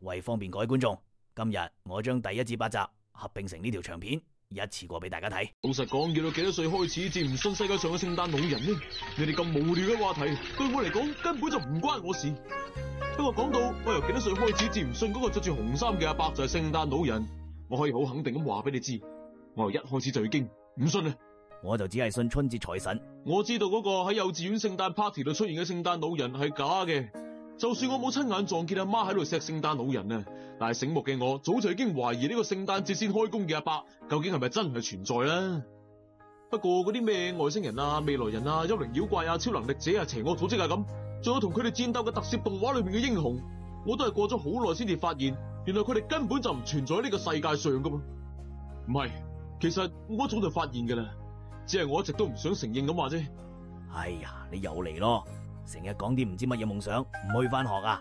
為方便各位觀眾，今日我將第1至8集合併成呢條長片，一次過俾大家睇。老實講，要到幾多歲開始至唔信世界上嘅聖誕老人呢？你哋咁無聊嘅話題，對我嚟講根本就唔關我事。不過講到我由幾多歲開始至唔信嗰個着住紅衫嘅阿伯就係聖誕老人，我可以好肯定咁話俾你知，我由一開始就已經唔信啦。我就只係信春節財神。我知道嗰個喺幼稚園聖誕 party 度出現嘅聖誕老人係假嘅，就算我冇親眼撞見阿媽喺度錫聖誕老人啊，但係醒目嘅我早就已經懷疑呢個聖誕節先開工嘅阿伯究竟係咪真係存在啦。不過嗰啲咩外星人啊、未來人啊、幽靈妖怪啊、超能力者啊、邪惡組織啊咁，仲有同佢哋戰鬥嘅特攝動畫裏面嘅英雄，我都係過咗好耐先至發現，原來佢哋根本就唔存在喺呢個世界上噶嘛。唔係，其實我早就發現噶啦，只係我一直都唔想承認咁話啫。哎呀，你又嚟咯，成日講啲唔知乜嘢夢想，唔去翻學啊！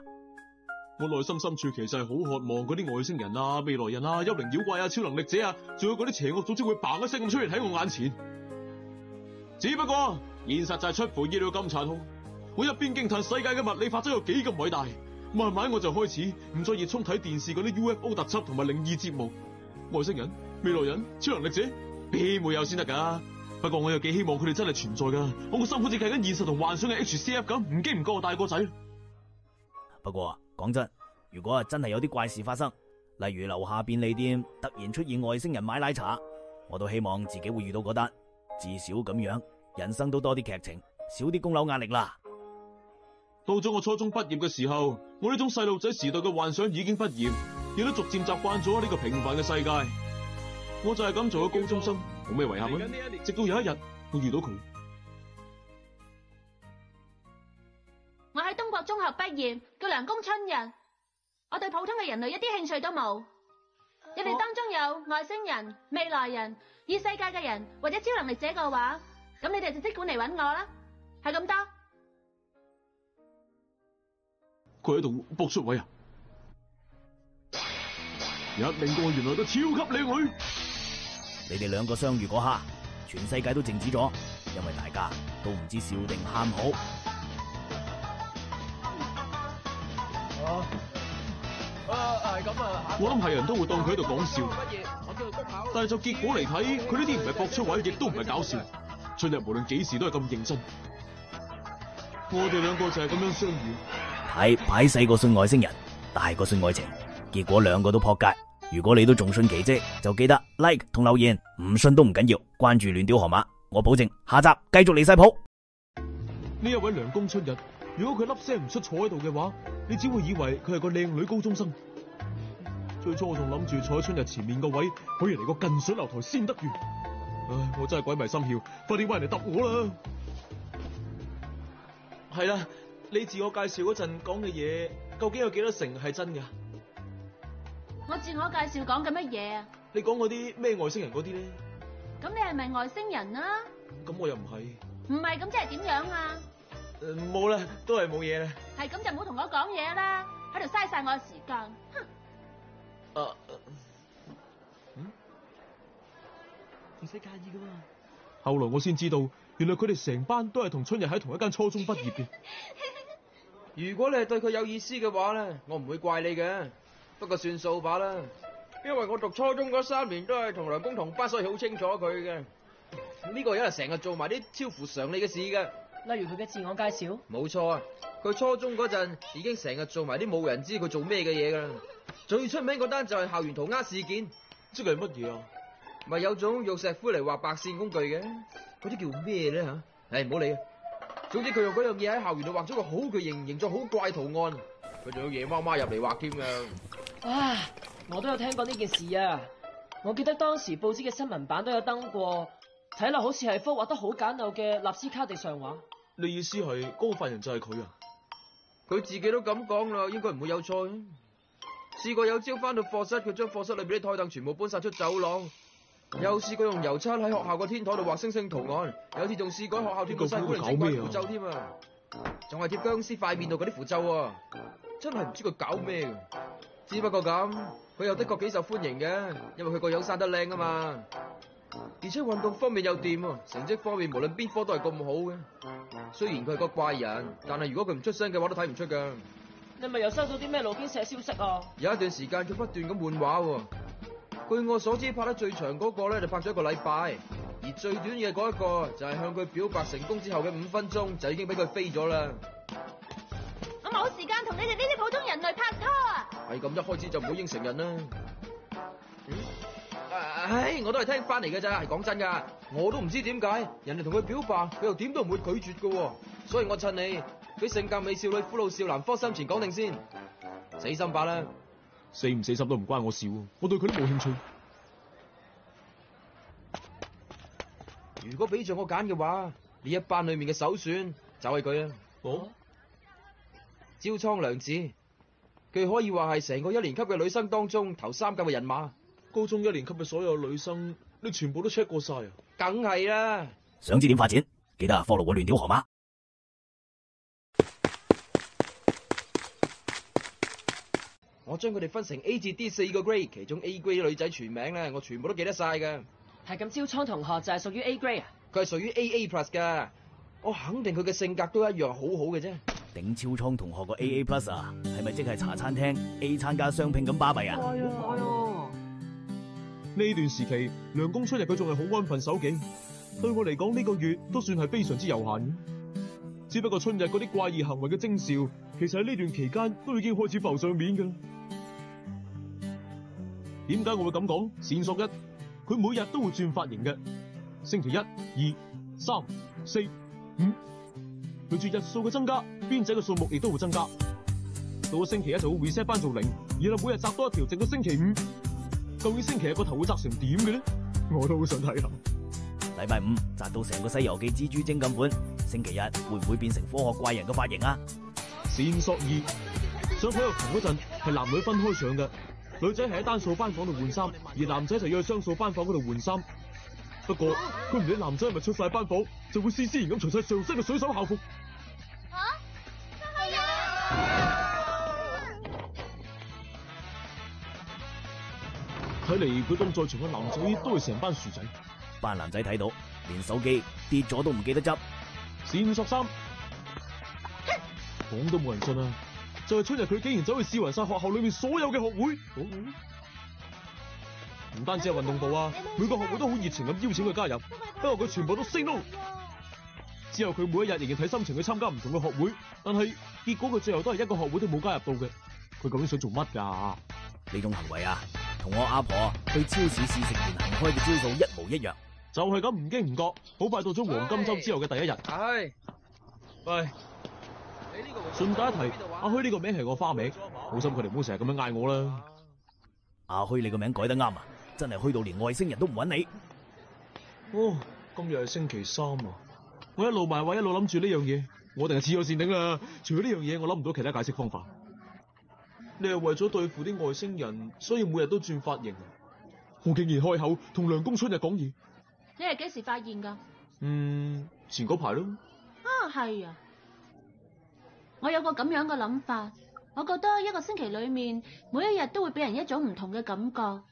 我內心深處其實係好渴望嗰啲外星人啊、未來人啊、幽靈妖怪啊、超能力者啊，仲有嗰啲邪惡組織會嘭一聲咁出現喺我眼前。只不過現實就係出乎意料咁殘酷。我一邊驚嘆世界嘅物理法則有幾咁偉大，慢慢我就開始唔再熱衷睇電視嗰啲 UFO 特輯同埋靈異節目。外星人、未來人、超能力者，邊會有先得噶？不過我又幾希望佢哋真係存在噶，我個心好似計緊現實同幻想嘅 HCF 咁，唔經唔覺我大個仔。不過講真，如果真係有啲怪事發生，例如樓下便利店突然出現外星人買奶茶，我都希望自己會遇到嗰單，至少咁樣人生都多啲劇情，少啲供樓壓力啦。到咗我初中畢業嘅時候，我呢種細路仔時代嘅幻想已經畢業，亦都逐漸習慣咗呢個平凡嘅世界。我就係咁做咗高中生，冇咩遺憾啊！直到有一日，我遇到佢。我喺東國中學畢業，叫涼宮春日。我對普通嘅人類一啲興趣都冇。你哋當中有外星人、未來人、異世界嘅人或者超能力者嘅話，咁你哋就即管嚟揾我啦。係咁多。佢喺度搏出位啊！一另個原來都超級靚女。你哋兩個相遇嗰刻，全世界都靜止咗，因為大家都唔知笑定喊好。我諗係人都會當佢喺度講笑，但係就結果嚟睇，佢呢啲唔係搏出位，亦都唔係搞笑。春日無論幾時都係咁認真。我哋兩個就係咁樣相遇。睇擺細個信外星人，大個信愛情，結果兩個都撲街。如果你都仲信奇蹟，就記得 like 同留言，唔信都唔緊要，關注亂屌河馬，我保證下集繼續離晒譜。呢一位涼宮春日，如果佢粒聲唔出坐喺度嘅話，你只會以為佢係個靚女高中生。最初我仲諗住坐喺春日前面個位，可以嚟個近水樓台先得月。唉，我真係鬼迷心竅，快啲搵人嚟揼我啦！係啦，你自我介紹嗰陣講嘅嘢，究竟有幾多成係真噶？我自我介紹講緊乜嘢啊？你講嗰啲咩外星人嗰啲咧？咁你係咪外星人啊？咁我又唔係。唔係咁即係點樣啊？冇啦，都係冇嘢啦。係咁就唔好同我講嘢啦，喺度嘥晒我嘅時間。哼！唔使介意噶嘛。後來我先知道，原來佢哋成班都係同春日喺同一間初中畢業嘅。如果你係對佢有意思嘅話咧，我唔會怪你嘅。不過算數吧啦，因為我讀初中嗰3年都係同涼宮同班，所以好清楚佢嘅。呢個人係成日做埋啲超乎常理嘅事嘅，例如佢嘅自我介紹。冇錯啊，佢初中嗰陣已經成日做埋啲冇人知佢做咩嘅嘢噶啦。最出名嗰單就係校園塗鴉事件。即係乜嘢啊？咪有種用石灰嚟畫白線工具嘅，嗰啲叫咩咧吓？唉，唔好理啊。總之佢用嗰樣嘢喺校園度畫咗個好巨型、形狀好怪圖案。佢仲有夜媽媽入嚟畫添噶。啊！我都有聽過呢件事啊！我記得當時報紙嘅新聞版都有登過，睇落好似係幅畫得好簡陋嘅納斯卡地上畫。你意思係嗰個犯人就係佢啊？佢自己都咁講啦，應該唔會有錯。試過有朝翻到課室，佢將課室裏邊啲台凳全部搬晒出走廊。又試過用油漆喺學校個天台度畫星星圖案，有次仲試過喺學校貼個西古靈精怪符咒添啊！仲係貼僵屍塊面度嗰啲符咒啊！真係唔知佢搞咩嘅。只不過咁，佢又的確幾受歡迎嘅，因為佢個樣生得靚啊嘛，而且運動方面又掂啊，成績方面無論邊科都係咁好嘅。雖然佢係個怪人，但係如果佢唔出聲嘅話，都睇唔出噶。你咪又收到啲咩路邊社消息啊？有一段時間佢不斷咁換畫喎。據我所知，拍得最長嗰個咧就拍咗1個禮拜，而最短嘅嗰一個就係向佢表白成功之後嘅5分鐘就已經俾佢飛咗啦。我冇時間同你哋呢啲普通人類拍拖啊！係咁，一開始就唔好應承人啦。唉，我都係聽翻嚟嘅咋，係講真噶，我都唔知點解人哋同佢表白，佢又點都唔會拒絕噶，所以我趁你俾性格美少女俘虜少男科心前講定先，死心吧啦。死唔死心都唔關我事，我對佢都冇興趣。如果俾着我揀嘅話，呢一班裏面嘅首選就係佢啊。哦，朝倉良子，佢可以話係成個1年級嘅女生當中頭3甲嘅人馬。高中1年級嘅所有女生，你全部都 check 過晒啊？梗係啦。想知點發展？記得follow我亂屌河馬。我將佢哋分成 A 至 D 4個 grade， 其中 A grade 女仔全名咧，我全部都記得晒㗎。係咁，招倉同學就係屬於 A grade 啊？佢係屬於 AA plus 㗎。我肯定佢嘅性格都一樣好好嘅啫。頂超倉同學個 AA Plus 啊，係咪即係茶餐廳 A 餐加雙拼咁巴閉啊？係啊。呢段時期，涼宮春日佢仲係好安分守己，對我嚟講呢個月都算係非常之悠閒嘅。只不過春日嗰啲怪異行為嘅徵兆，其實喺呢段期間都已經開始浮上面㗎啦。點解我會咁講？線索1，佢每日都會轉髮型嘅。星期1、2、3、4、5，隨住日數嘅增加，辮仔嘅數目亦都會增加。到咗星期1就會 reset 翻做0，然後每日紮多一條，直到星期5。究竟星期日個頭會紮成點嘅咧？我都好想睇下。禮拜5紮到成個西遊記蜘蛛精咁款，星期日會唔會變成科學怪人嘅髮型啊？線索2，上體育堂嗰陣係男女分開上嘅，女仔係喺單數班房度換衫，而男仔就要去雙數班房嗰度換衫。不過佢唔理男仔係咪出晒班房，就會斯斯然咁除晒上身嘅水手校服。係啊！睇嚟佢咁在場嘅男仔都係成班薯仔。班男仔睇到，連手機跌咗都唔記得執。線索3，講都冇人信啊！就係春日佢竟然走去試勻晒學校裏面所有嘅學會。唔單止係運動部啊，每個學會都好熱情咁邀請佢加入，不過佢全部都 say no。之後佢每一日仍然睇心情去參加唔同嘅學會，但係結果佢最後都係一個學會都冇加入到嘅。佢究竟想做乜㗎？呢種行為啊，同我阿婆去超市試食言行開嘅招數一模一樣。就係咁唔經唔覺，好快到咗黃金周之後嘅第一日。係。喂，你呢個順帶一提，阿虛呢個名係我花名，好心佢哋唔好成日咁樣嗌我啦。阿虛你個名改得啱啊，真係虛到連外星人都唔揾你。哦，今日係星期3啊！我一路埋位一路諗住呢樣嘢，我定係黐咗線頂啦。除咗呢樣嘢，我諗唔到其他解釋方法。你係為咗對付啲外星人，所以每日都轉髮型。我竟然開口同涼宮春日講嘢。你係幾時發現㗎？前嗰排咯。啊，係啊！我有個咁樣嘅諗法，我覺得一個星期裏面，每一日都會俾人一種唔同嘅感覺。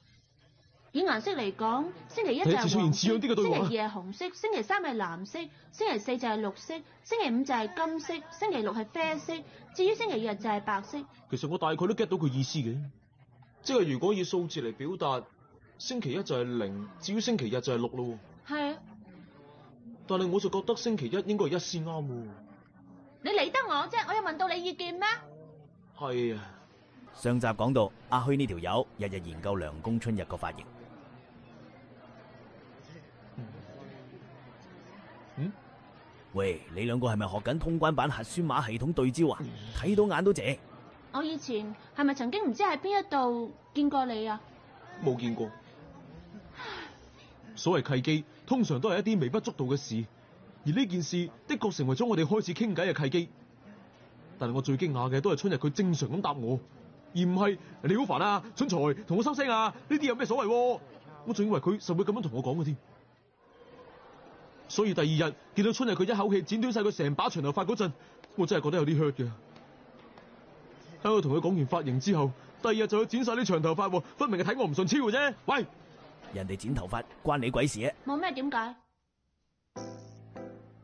以顏色嚟講，星期1就係黃色，星期2係紅色，星期3係藍色，星期4就係綠色，星期5就係金色，星期6係啡色，至於星期日就係白色。其實我大概都 get 到佢意思嘅，即係如果以數字嚟表達，星期1就係0，至於星期日就係6咯。係啊，但係我就覺得星期1應該係1先啱喎。你理得我啫？我有問到你意見咩？係啊。上集講到阿虛呢條友日日研究涼宮春日個髮型。喂，你兩個係咪學緊通關版核酸碼系統對焦啊？睇到眼都謝。我以前係咪曾經唔知喺邊一度見過你啊？冇見過。所謂契機，通常都係一啲微不足道嘅事，而呢件事的確成為咗我哋開始傾偈嘅契機。但係我最驚訝嘅都係春日佢正常咁答我，而唔係你好煩啊，蠢材，同我收聲啊，呢啲有咩所謂？我仲以為佢實會咁樣同我講嘅添。所以第2日見到春日佢一口氣剪短晒佢成把長頭髮嗰陣，我真係覺得有啲 hurt 嘅。喺我同佢講完髮型之後，第2日就去剪晒啲長頭髮，分明係睇我唔順超嘅啫。喂，人哋剪頭髮關你鬼事啊？冇咩點解？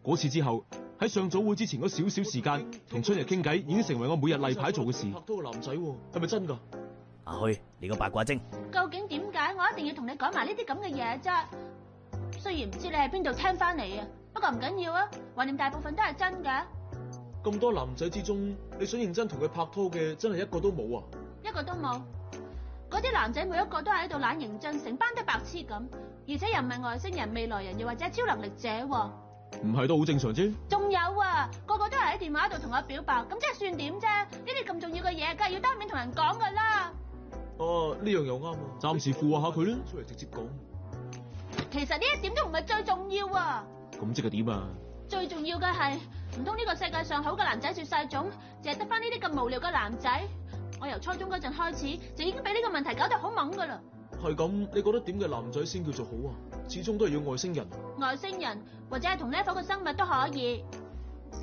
嗰次之後，喺上早會之前嗰少少時間，同春日傾偈已經成為我每日例牌做嘅事。拍拖個男仔係咪真㗎？阿虛，你個八卦精，究竟點解我一定要同你講埋呢啲咁嘅嘢啫？雖然唔知你喺邊度聽翻嚟啊，不過唔緊要啊，橫掂大部分都係真嘅。咁多男仔之中，你想認真同佢拍拖嘅真係一個都冇啊？一個都冇。嗰啲男仔每一個都係喺度懶認真，成班都白痴咁，而且又唔係外星人、未來人，又或者超能力者喎。唔係都好正常啫。仲有啊，個個都係喺電話度同我表白，咁即係算點啫？呢啲咁重要嘅嘢，梗係要當面同人講噶啦。哦，呢樣又啱啊，暫時附和下佢啦，出嚟直接講。其實呢一點都唔係最重要啊。咁即係點啊？最重要嘅係，唔通呢個世界上好嘅男仔絕晒種，淨係得翻呢啲咁無聊嘅男仔？我由初中嗰陣開始，就已經俾呢個問題搞到好懵噶啦。係咁，你覺得點嘅男仔先叫做好啊？始終都係要外星人。外星人或者係同 level 嘅生物都可以。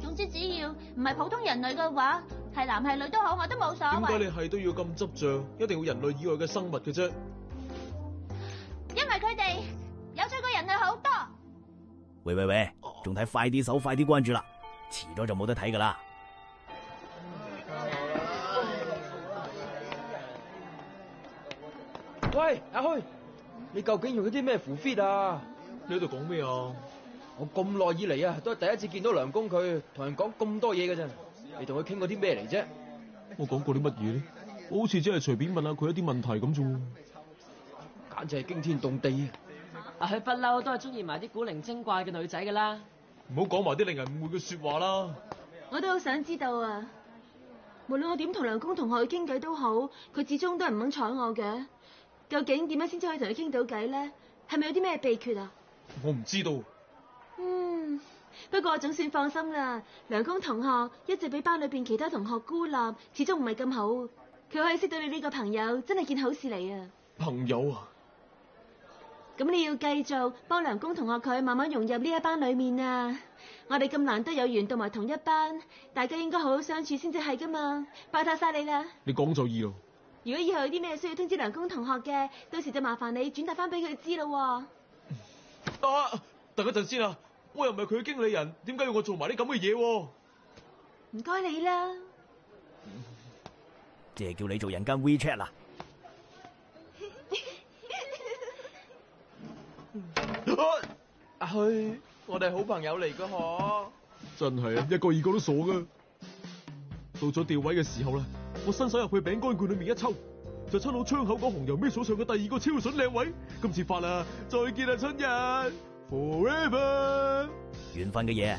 總之只要唔係普通人類嘅話，係男係女都好，我都冇所謂。點解你係都要咁執着，一定要人類以外嘅生物嘅啫？因為佢哋有趣過人類好多。喂，仲睇快啲手，快啲關注啦，遲咗就冇得睇噶啦。喂，阿虛，你究竟用咗啲咩符 fit 啊？你喺度講咩啊？我咁耐以嚟啊，都係第一次見到梁公佢同人講咁多嘢嘅啫。你同佢傾過啲咩嚟啫？我講過啲乜嘢咧？我好似只係隨便問下佢一啲問題咁啫。簡直係驚天動地啊！阿虛不嬲都係中意埋啲古靈精怪嘅女仔噶啦。唔好講埋啲令人誤會嘅說話啦。我都好想知道啊，無論我點同梁公同學去傾偈都好，佢始終都係唔肯睬我嘅。究竟點樣先至可以同佢傾到偈咧？係咪有啲咩秘訣啊？我唔知道。不過我總算放心啦。梁公同學一直俾班裏邊其他同學孤立，始終唔係咁好。佢可以識到你呢個朋友，真係件好事嚟啊！朋友啊？咁你要繼續幫梁公同學佢慢慢融入呢一班裏面啊！我哋咁難得有緣到埋同一班，大家應該好好相處先至係噶嘛！拜託晒你啦！你講就易咯。如果以後有啲咩需要通知梁公同學嘅，到時就麻煩你轉達翻俾佢知咯。等一陣先啊！我又唔係佢嘅經理人，點解要我做埋啲咁嘅嘢？唔該你啦。即係叫你做人間 WeChat 啦。阿虛，我哋係好朋友嚟噶嗬。真係啊，一個二個都傻噶。到咗調位嘅時候啦，我伸手入去餅乾罐裏面一抽，就抽到窗口嗰紅油咩所上嘅第二個超筍靚位。今次發啦，再見啦，春日 ，forever。緣分嘅嘢，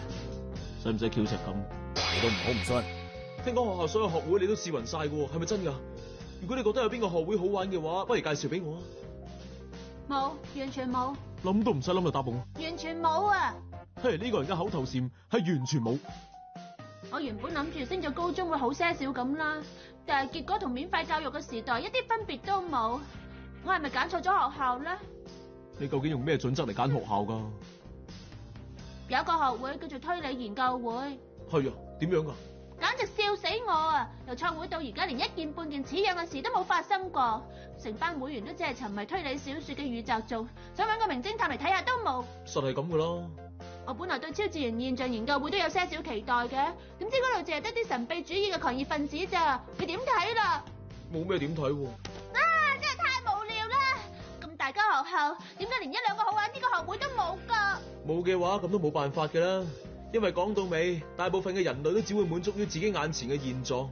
使唔使翹石咁？你都唔好唔信。聽講學校所有學會你都試勻晒嘅，係咪真噶？如果你覺得有邊個學會好玩嘅話，不如介紹俾我啊。冇，完全冇。諗都唔使諗就答我。完全冇啊！嘿，呢個人嘅口頭禪係完全冇。我原本諗住升咗高中會好些少咁啦，但係結果同免費教育嘅時代一啲分別都冇。我係咪揀錯咗學校咧？你究竟用咩準則嚟揀學校噶？有一個學會叫做推理研究會。係啊，點樣噶？簡直笑死我啊！由創會到而家，連一件半件似樣嘅事都冇發生過，成班會員都只係沉迷推理小說嘅宇宙做，想搵個名偵探嚟睇下都冇。實係咁噶啦。我本來對超自然現象研究會都有些少期待嘅，點知嗰度淨係得啲神秘主義嘅狂熱分子咋？你點睇啦？冇咩點睇喎。真係太無聊啦！咁大間學校，點解連一兩個好玩呢個學會都冇噶？冇嘅話，咁都冇辦法噶啦。因為講到尾，大部分嘅人類都只會滿足於自己眼前嘅現狀。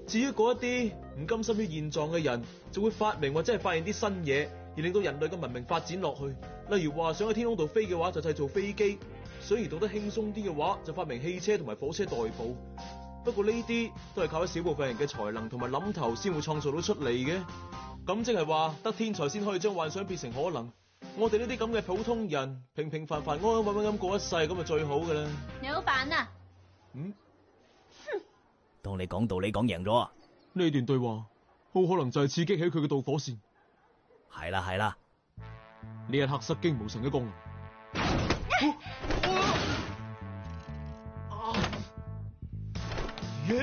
至於嗰一啲唔甘心於現狀嘅人，就會發明或者係發現啲新嘢，而令到人類嘅文明發展落去。例如話想喺天空度飛嘅話，就製造飛機；想而讀得輕鬆啲嘅話，就發明汽車同埋火車代步。不過呢啲都係靠一小部分人嘅才能同埋諗頭先會創造到出嚟嘅。咁即係話，得天才先可以將幻想變成可能。我哋呢啲咁嘅普通人，平平凡凡、安安穩穩咁過一世，咁就最好噶啦。你好煩啊！當你講道理講贏咗，呢段對話好可能就係刺激起佢嘅導火線。係啦，呢一刻失驚無神嘅功能。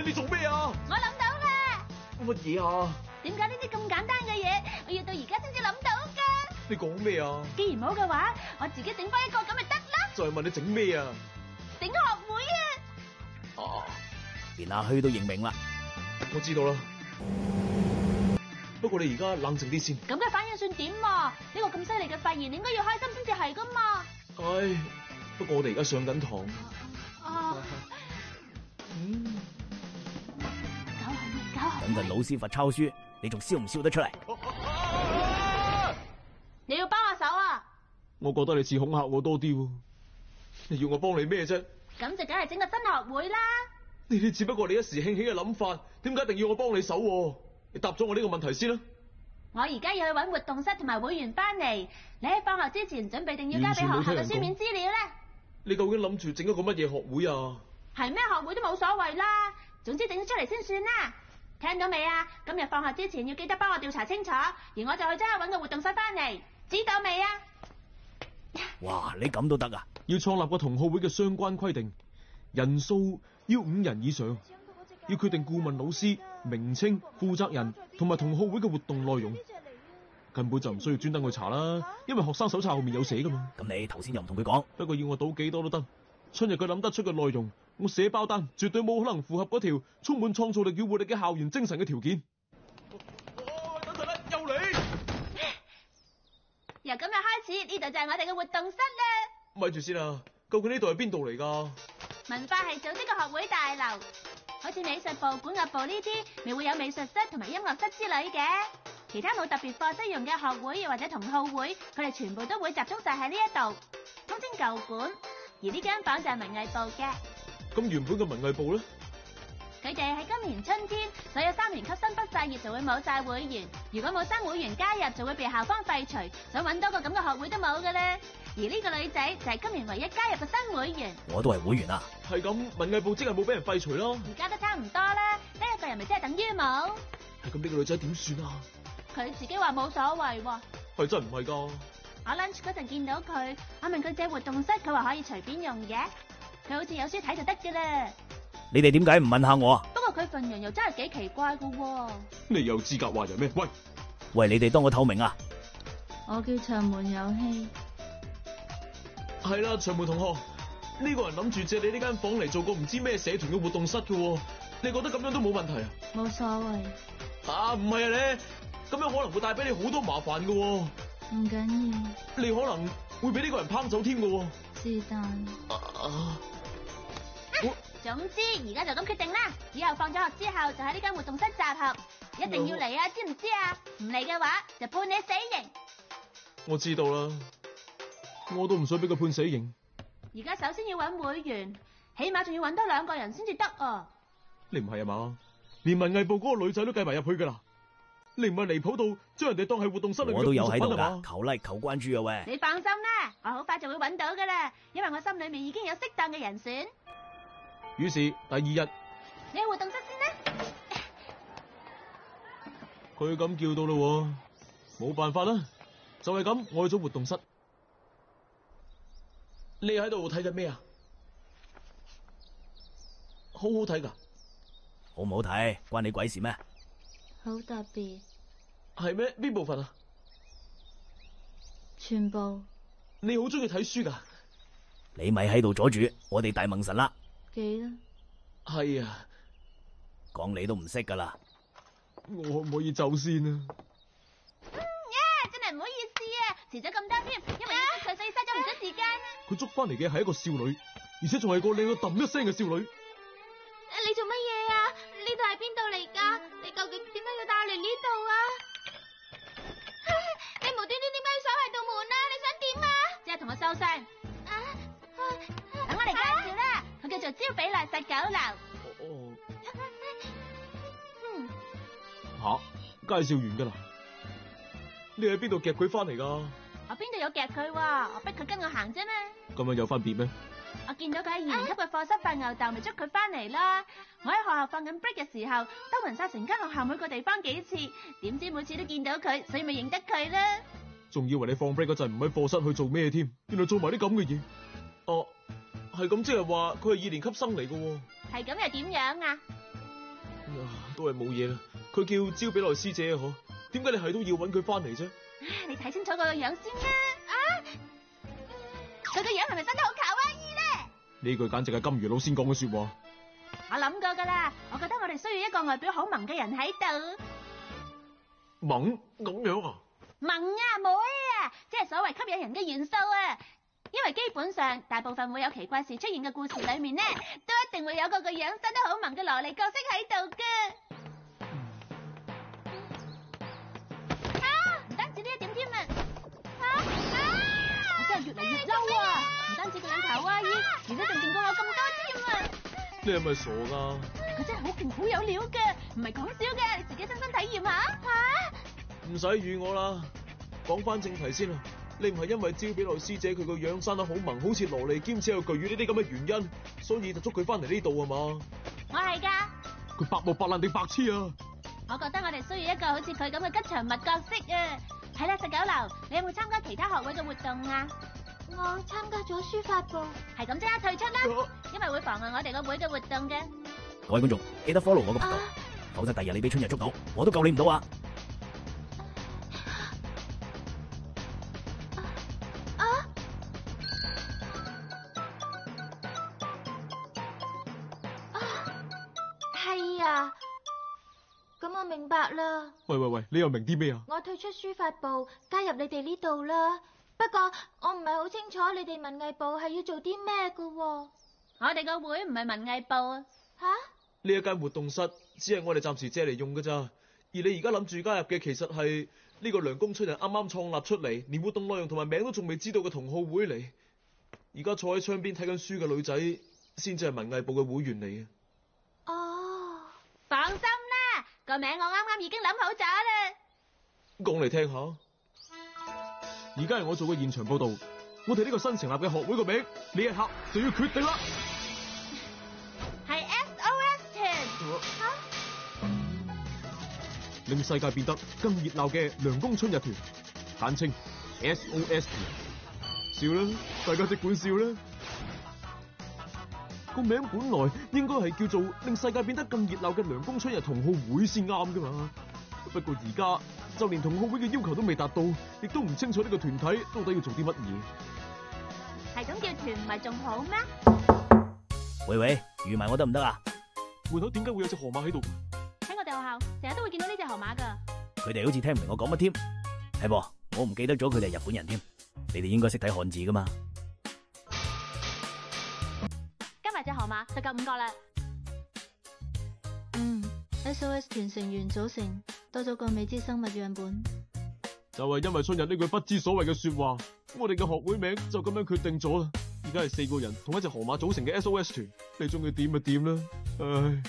你做咩啊？我諗到啦！乜嘢啊？點解呢啲咁簡單嘅嘢，我要到而家先至諗到噶？你講咩啊？既然冇嘅話，我自己整翻一個咁咪得啦！再問你整咩啊？整學會啊！連阿虛都認命啦。我知道啦。不過你而家冷靜啲先。咁嘅反應算點啊？呢個咁犀利嘅肺炎，你應該要開心先至係噶嘛。唉，不過我哋而家上緊堂。啊，搞好未？搞好未？等陣老師罰抄書，你仲笑唔笑得出嚟？你要幫我手啊？我覺得你似恐嚇我多啲喎。你要我幫你咩啫？咁就梗係整個新學會啦。呢啲只不過你一時興起嘅諗法，點解一定要我幫你手喎？你答咗我呢個問題先啦。我而家要去揾活動室同埋會員翻嚟，你喺放學之前準備定要交俾學校嘅書面資料咧？你究竟諗住整一個乜嘢學會啊？係咩學會都冇所謂啦，總之整咗出嚟先算啦。聽到未啊？今日放學之前要記得幫我調查清楚，而我就去即刻揾個活動室翻嚟，知道未啊？哇，你咁都得啊？要創立個同好會嘅相關規定，人數要5人以上，要決定顧問老師、名稱、負責人同埋同好會嘅活動內容，根本就唔需要專登去查啦，因為學生手冊後面有寫噶嘛。咁你頭先又唔同佢講，不過要我賭幾多都得，春日佢諗得出嘅內容，我寫包單，絕對冇可能符合嗰條充滿創造力與活力嘅校園精神嘅條件。等陣啦，又嚟！由今日開始，呢度就係我哋嘅活動室啦。咪住先啊，究竟呢度係邊度嚟㗎？文化係組織嘅學會大樓，好似美術部、管樂部呢啲，咪會有美術室同埋音樂室之類嘅。其他冇特別課室用嘅學會或者同好會，佢哋全部都會集中晒喺呢一度，通稱舊館。而呢間房就係文藝部嘅。咁原本嘅文藝部咧？佢哋喺今年春天，所有3年級新畢業就會冇晒會員。如果冇新會員加入，就會被校方廢除。想揾多個咁嘅學會都冇㗎啦。而呢個女仔就係今年唯一加入嘅新會員。我都係會員啊。係咁，文藝部即係冇俾人廢除啦。而家都差唔多啦，呢一個人咪即係等於冇。係咁，呢個女仔點算啊？佢自己話冇所謂喎。係真唔係㗎？我 lunch 嗰陣見到佢，我問佢借活動室，佢話可以隨便用嘅。佢好似有書睇就得㗎啦。你哋點解唔問下我啊？不過佢份人又真係幾奇怪㗎喎。你有資格話人咩？喂，你哋當我透明啊？我叫長門有希。係啦，長門同學，呢個人諗住借你呢間房嚟做個唔知咩社團嘅活動室㗎喎，你覺得咁樣都冇問題啊？冇所謂。啊，唔係啊你，咁樣可能會帶俾你好多麻煩㗎喎。唔緊要。你可能會俾呢個人拋走添㗎喎。是但。總之而家就咁決定啦，以後放咗學之後就喺呢間活動室集合，一定要嚟啊，知唔知啊？唔嚟嘅話就判你死刑。我知道啦，我都唔想俾佢判死刑。而家首先要揾會員，起碼仲要揾多2個人先至得啊！你唔係啊嘛？連文藝部嗰個女仔都計埋入去噶啦，你唔係離譜到將人哋當係活動室裏面嘅我都有喺度附屬品噶，求 like 求關注啊喂！你放心啦，我好快就會揾到噶啦，因為我心裏面已經有適當嘅人選。於是第2日，你去活動室先啦。佢咁叫到咯，冇辦法啦，就係咁，我去咗活動室。你喺度睇緊咩啊？好好睇噶，好唔好睇？關你鬼事咩？好特別。係咩？邊部分啊？全部。你好中意睇書噶？你咪喺度阻住我哋大蒙神啦！幾啦？係啊，講你都唔識噶啦。我可唔可以走先啊？真係唔好意思啊，遲咗咁多添，因為要識佢所以嘥咗唔少時間。佢捉翻嚟嘅係一個少女，而且仲係個靚到揼一聲嘅少女。你做乜嘢啊？呢度係邊度嚟㗎？你究竟點解要帶我嚟呢度啊？你無端端點解要鎖喺度門啊？你想點啊？即係同我收聲。等我嚟介紹啦，佢叫做招比萊實酒樓。介紹完噶啦。你喺邊度夾佢翻嚟噶？我邊度有夾佢喎？我逼佢跟我行啫嘛。咁樣有分別咩？我見到佢喺2年級嘅課室發吽哣，咪捉佢翻嚟啦。我喺學校放緊 break 嘅時候，兜勻晒成間學校每個地方幾次，點知每次都見到佢，所以咪認得佢啦。仲以為你放 break 嗰陣唔喺課室去做咩添，原來做埋啲咁嘅嘢。哦，係咁即係話佢係2年級生嚟噶喎。係咁又點樣啊？都係冇嘢啦。佢叫招比萊師姐啊，嗬？點解你係都要搵佢翻嚟啫？你睇清楚佢個樣先啦。佢個樣係咪生得好卡哇伊咧？呢句簡直係金魚佬先講嘅說話。我諗過噶啦，我覺得我哋需要一個外表好萌嘅人喺度。萌咁樣啊？萌啊，妹啊，即係所謂吸引人嘅元素啊！因為基本上大部分會有奇怪事出現嘅故事裏面呢，都一定會有個樣生得好萌嘅蘿莉角色喺度噶。唔單止呢一點添啊！我真係越嚟越嬲啊！唔單止個樣卡哇伊，而且仲勁過我咁多添啊！你係咪傻噶？佢真係好勁好有料噶，唔係講笑嘅，你自己親身體驗下。唔使預我啦，講翻正題先啦。你唔係因為招比萊師姐佢個樣生得好萌，好似蘿莉兼且有巨乳呢啲咁嘅原因，所以就捉佢翻嚟呢度啊嘛？我係噶。佢百無白爛定白痴啊？我覺得我哋需要一個好似佢咁嘅吉祥物角色啊！係啦，19樓，你有冇參加其他學會嘅活動啊？我參加咗書法部。係咁即刻退出啦，因為會妨礙我哋個會嘅活動嘅。各位觀眾，記得 follow 我個頻道，否則第日你俾春日捉到，我都救你唔到啊！係啊，咁我明白啦。喂，你又明啲咩啊？我退出書法部，加入你哋呢度啦。不過我唔係好清楚你哋文藝部係要做啲咩噶。我哋個會唔係文藝部啊。吓？呢一間活動室只係我哋暫時借嚟用噶咋，而你而家諗住加入嘅其實係呢個涼宮春日啱啱創立出嚟，連活動內容同埋名都仲未知道嘅同好會嚟。而家坐喺窗邊睇緊書嘅女仔，先至係文藝部嘅會員嚟嘅。哦，放心啦，個名我啱啱已經諗好咗啦。講嚟聽下。而家係我做嘅現場報道，我哋呢個新成立嘅學會個名，呢一刻就要決定啦。係 SOS 團。令世界變得更熱鬧嘅涼宮春日團，簡稱 SOS 團。笑啦，大家即管笑啦。個名本來應該係叫做令世界變得更熱鬧嘅涼宮春日同好會先啱噶嘛。不過而家就連同好會嘅要求都未達到，亦都唔清楚呢個團體到底要做啲乜嘢。係咁叫團唔係仲好咩？喂，預埋我得唔得啊？門口點解會有隻河馬喺度？喺我哋學校成日都會見到呢隻河馬噶。佢哋好似聽唔明我講乜添。係噃，我唔記得咗佢哋係日本人添。你哋應該識睇漢字噶嘛？加埋隻河馬就夠5個啦。SOS 團成員組成，多咗個未知生物樣本。就係因為春日呢句不知所謂嘅說話，我哋嘅學會名就咁樣決定咗啦。而家係4個人同一隻河馬組成嘅 SOS 團，你中意點就點啦。唉，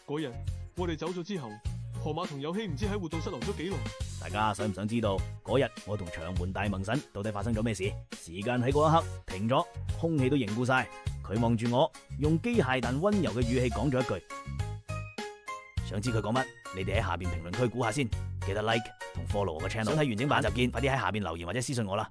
嗰日我哋走咗之後，河馬同有希唔知喺活動室留咗幾耐。大家想唔想知道嗰日我同長門大萌神到底發生咗咩事？時間喺嗰一刻停咗，空氣都凝固晒。佢望住我，用機械但溫柔嘅語氣講咗一句。想知佢講乜？你哋喺下邊評論區估下先。記得 like 同 follow 我個 channel。想睇完整版就見，快啲喺下邊留言或者私信我啦。